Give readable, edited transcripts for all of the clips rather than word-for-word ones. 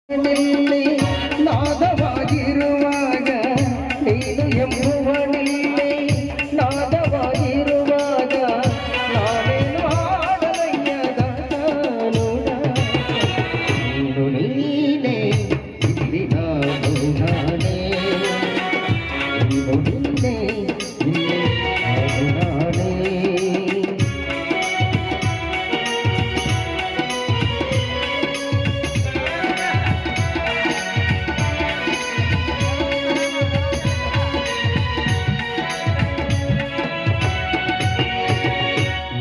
ನಿಲ್ಲಿ ನಾದವಾಗಿರುವಾಗ ನೀನು ಎಂಬುವನಿಲ್ಲಿ ನಾದವಾಗಿರುವಾಗ ನಾನೇನು ಹಾಡಲಯ್ಯದ ಕಾನೂನ ನೀನು ನೀನೇ ಇಲ್ಲಿ ನಾನು ನಾನೇ ನೀನು ನಿನ್ನೆ ಇಲ್ಲಿ ನಾನು ನಾನೇ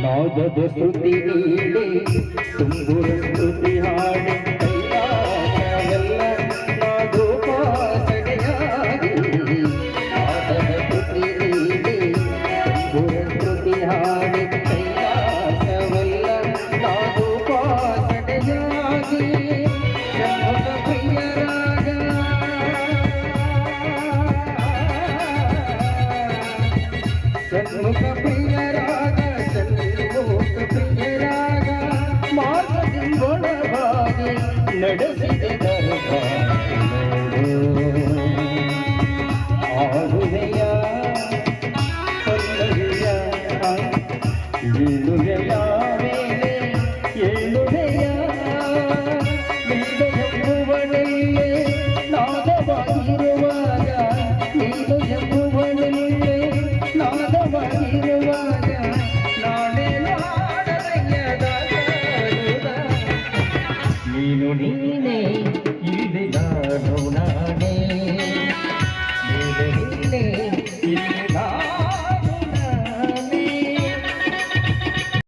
ನಾದದ ಸ್ತುತಿ ನೀಡಿ ತುಂಬುರ ಸ್ತುತಿ ಹಾಡಿ ಕೈಲಾಸವೆಲ್ಲ ನಾದೋಪಾಸನೆಯಾಗಿ ನಾದದ ಸ್ತುತಿ ನೀಡಿ ತುಂಬುರ ಸ್ತುತಿ ಹಾಡಿ ಕೈಲಾಸವೆಲ್ಲ ನಾದೋಪಾಸನೆಯಾಗಿ ಷಣ್ಮುಖ ಪ್ರಿಯರಾಗ ಷಣ್ಮುಖ ಪ್ರಿಯರಾಗ ಪ್ರಿಯರಾಗ ಮಾರ್ಗದಿಂಗೊಳವಾಗಿ ನಡೆಸಿದೆ ಆಗುವೆಯ ಪಲ್ಲವಿಯ ಏಳುವೆಯ ಮೇಲೆ ಏಳುವೆಯ ನೀನು ಎಂಬುವನಲ್ಲೇ ನಾದವಾಗಿರುವಾಗ ನೀನು ಎಂಬುವನಲ್ಲೇ ನಾದವಾಗಿರುವಾಗ ನೀನು ನೀ